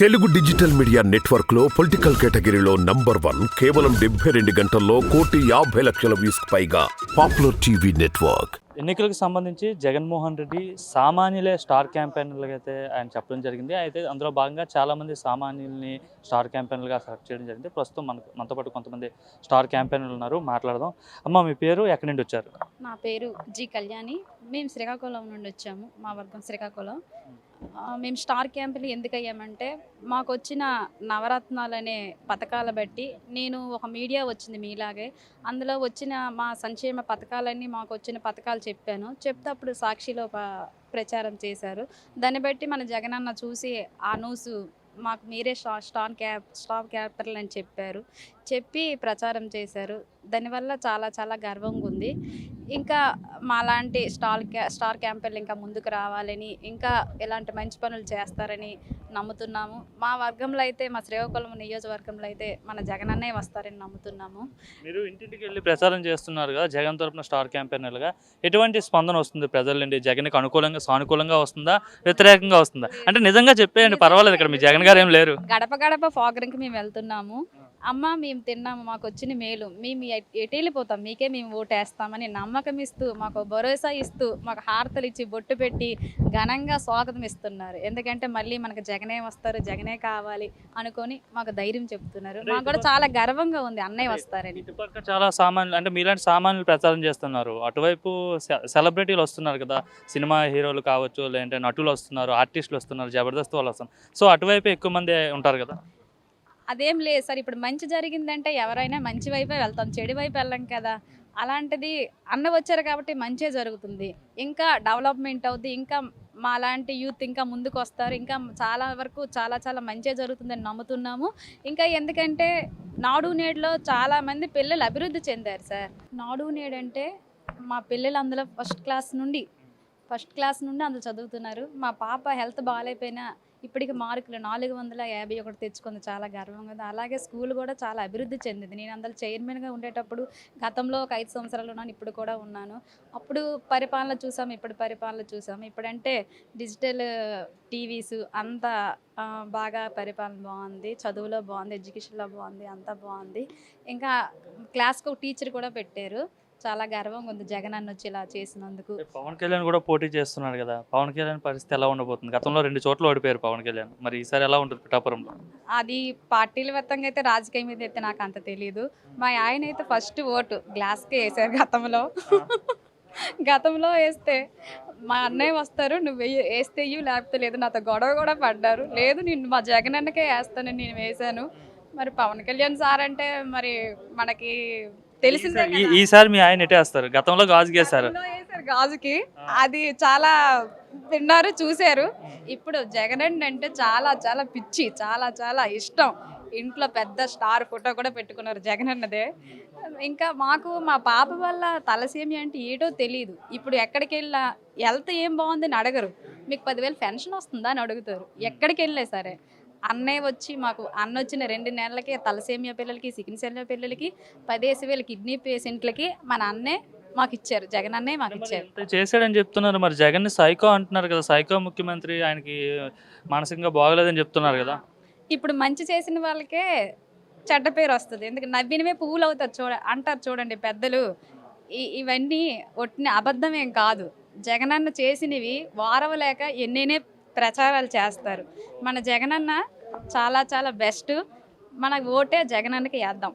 Telugu digital media network లో political కేటగిరీలో number 1 కేవలం 72 గంటల్లో 1,50,00,000 వ్యూస్ పైగా పాపులర్ టీవీ నెట్వర్క్. ఎన్నికలకు సంబంధించి జగన్మోహన్ రెడ్డి సామాన్యులే స్టార్ క్యాంపెయినర్లుగా అయితే ఆయన చెప్పడం జరిగింది. అయితే అందులో భాగంగా చాలామంది సామాన్యుల్ని స్టార్ క్యాంపెయినర్లుగా సెలెక్ట్ చేయడం జరిగింది. ప్రస్తుతం మనతో పాటు కొంతమంది స్టార్ క్యాంపెయినర్లు ఉన్నారు, మాట్లాడదాం. అమ్మ, మీ పేరు, ఎక్కడి నుండి వచ్చారు? నా పేరు జి కళ్యాణి. మేము శ్రీకాకుళం నుండి వచ్చాము. మా వర్గం శ్రీకాకుళం. మేము స్టార్ క్యాంపెయిన్ ఎందుకు అయ్యామంటే, మాకు వచ్చిన నవరత్నాలు అనే పథకాల బట్టి, నేను ఒక మీడియా వచ్చింది మీలాగే, అందులో వచ్చిన మా సంక్షేమ పథకాలన్నీ మాకు వచ్చిన పథకాలు చెప్పాను. చెప్తే అప్పుడు సాక్షిలో ప్రచారం చేశారు. దాన్ని బట్టి మన జగనన్న చూసి ఆ న్యూస్ మాకు మీరే స్టార్ క్యాపిటల్ అని చెప్పి ప్రచారం చేశారు. దానివల్ల చాలా చాలా గర్వంగా ఉంది. ఇంకా మాలాంటి స్టార్ క్యాంపెయిన్లు ఇంకా ముందుకు రావాలని, ఇంకా ఇలాంటి మంచి పనులు చేస్తారని నమ్ముతున్నాము. మా వర్గంలో అయితే, మా శ్రీకాకుళం నియోజకవర్గంలో అయితే మన జగనన్నే వస్తారని నమ్ముతున్నాము. మీరు ఇంటింటికి వెళ్ళి ప్రచారం చేస్తున్నారు కదా, జగన్ తరపున స్టార్ క్యాంపెయినర్లుగా ఎటువంటి స్పందన వస్తుంది ప్రజల నుండి? జగన్కి సానుకూలంగా వస్తుందా, వ్యతిరేకంగా వస్తుందా? అంటే నిజంగా చెప్పేయండి, పర్వాలేదు, ఇక్కడ మీ జగన్ గారు ఏం లేరు. గడప గడప ప్రోగ్రాంకి మేము వెళ్తున్నాము. అమ్మ, మేము తిన్నాము, మాకు వచ్చిన మేలు, మేము ఎటు వెళ్ళిపోతాం, మీకే మేము ఓటేస్తామని నమ్మకం ఇస్తూ, మాకు భరోసా ఇస్తూ, మాకు హారతలు ఇచ్చి బొట్టు పెట్టి ఘనంగా స్వాగతం ఇస్తున్నారు. ఎందుకంటే మళ్ళీ మనకు జగనే వస్తారు, జగనే కావాలి అనుకొని మాకు ధైర్యం చెప్తున్నారు. మాకు కూడా చాలా గర్వంగా ఉంది అన్నయ్య వస్తారని. ఇటుపక్క చాలా సామాన్యులు, అంటే మీలాంటి సామాన్యులు ప్రచారం చేస్తున్నారు, అటువైపు సెలబ్రిటీలు వస్తున్నారు కదా, సినిమా హీరోలు కావచ్చు, లేదంటే నటులు వస్తున్నారు, ఆర్టిస్టులు వస్తున్నారు, జబర్దస్త్ వాళ్ళు వస్తున్నారు. సో అటువైపు ఎక్కువ మంది ఉంటారు కదా. అదేం లేదు సార్, ఇప్పుడు మంచి జరిగిందంటే ఎవరైనా మంచి వైపే వెళ్తాం, చెడు వైపు వెళ్ళం కదా. అలాంటిది అన్న వచ్చారు కాబట్టి మంచే జరుగుతుంది, ఇంకా డెవలప్మెంట్ అవుద్ది, ఇంకా మాలాంటి యూత్ ఇంకా ముందుకు వస్తారు, ఇంకా చాలా వరకు చాలా చాలా మంచే జరుగుతుందని నమ్ముతున్నాము. ఇంకా ఎందుకంటే నాడు నేడులో చాలామంది పిల్లలు అభివృద్ధి చెందారు సార్. నాడు నేడు అంటే మా పిల్లలు అందులో ఫస్ట్ క్లాస్ నుండి అందులో చదువుతున్నారు. మా పాప హెల్త్ బాగాలేకపోయినా ఇప్పటికి మార్కులు 451 తెచ్చుకుంది, చాలా గర్వంగా ఉంది. అలాగే స్కూల్ కూడా చాలా అభివృద్ధి చెందింది. నేను అందులో చైర్మన్గా ఉండేటప్పుడు గతంలో ఒక 5 సంవత్సరాలు ఉన్నాను, ఇప్పుడు కూడా ఉన్నాను. అప్పుడు పరిపాలన చూసాము, ఇప్పుడు పరిపాలన చూసాము. ఇప్పుడంటే డిజిటల్ టీవీస్ అంతా బాగా పరిపాలన బాగుంది, చదువులో బాగుంది, ఎడ్యుకేషన్లో బాగుంది, అంతా బాగుంది. ఇంకా క్లాస్కి ఒక టీచర్ కూడా పెట్టారు. చాలా గర్వంగా ఉంది జగన్ అన్న వచ్చి ఇలా చేసినందుకు. పవన్ కళ్యాణ్ కూడా పోటీ చేస్తున్నాడు కదా, పవన్ కళ్యాణ్ పరిస్థితి ఎలా ఉండబోతుంది? గతంలో 2 చోట్ల ఓడిపోయారు పవన్ కళ్యాణ్, మరి ఈసారి ఎలా ఉంటుంది పిఠాపురంలో? అది పార్టీల మొత్తంగా అయితే, రాజకీయం మీద అయితే నాకు అంత తెలియదు. మా ఆయన అయితే ఫస్ట్ ఓటు గ్లాస్కే వేసారు గతంలో వేస్తే, మా అన్నయ్య వస్తారు, నువ్వు వేస్తే ఇయ్యు, లేకపోతే లేదు, నాతో గొడవ కూడా పడ్డారు. లేదు, నేను మా జగన్ అన్నకే వేస్తానని నేను వేశాను. మరి పవన్ కళ్యాణ్ సార్ అంటే మరి మనకి తెలిసిందే. ఈసారి మీ ఆయన ఎట్టేస్తారు? గతంలో గాజుకి వేశారు, గాజుకి, అది చాలా విన్నారు, చూశారు. ఇప్పుడు జగన్ అంటే చాలా చాలా పిచ్చి, చాలా చాలా ఇష్టం. ఇంట్లో పెద్ద స్టార్ ఫోటో కూడా పెట్టుకున్నారు జగన్ అన్నదే. ఇంకా మాకు మా పాప వల్ల తలసేమి అంటే ఏటో తెలియదు. ఇప్పుడు ఎక్కడికి వెళ్ళా హెల్త్ ఏం బాగుందని అడగరు, మీకు 10,000 పెన్షన్ వస్తుందా అని అడుగుతారు. ఎక్కడికి వెళ్ళే సరే అన్నయ్య వచ్చి, మాకు అన్న వచ్చిన 2 నెలలకే తలసేమియా పిల్లలకి, సికిన్ సెల్లియా పిల్లలకి, 15,000 కిడ్నీ పేషెంట్లకి మన అన్నే మాకు ఇచ్చారు, జగన్ అన్నే మాకు ఇచ్చారు. చేశాడని చెప్తున్నారు. మరి జగన్ సైకో అంటున్నారు కదా, సైకో ముఖ్యమంత్రి, ఆయనకి మానసికంగా బాగలేదని చెప్తున్నారు కదా. ఇప్పుడు మంచి చేసిన వాళ్ళకే చెడ్డ పేరు వస్తుంది. ఎందుకంటే నవ్వినవే పువ్వులు అవుతారు అంటారు చూడండి పెద్దలు. ఇవన్నీ ఒట్టిన అబద్ధమేం కాదు. జగనన్న చేసినవి వారవలేక ఎన్నైనా ప్రచారాలు చేస్తారు. మన జగనన్న చాలా చాలా బెస్ట్. మన ఓటే జగనన్నకి వేద్దాం.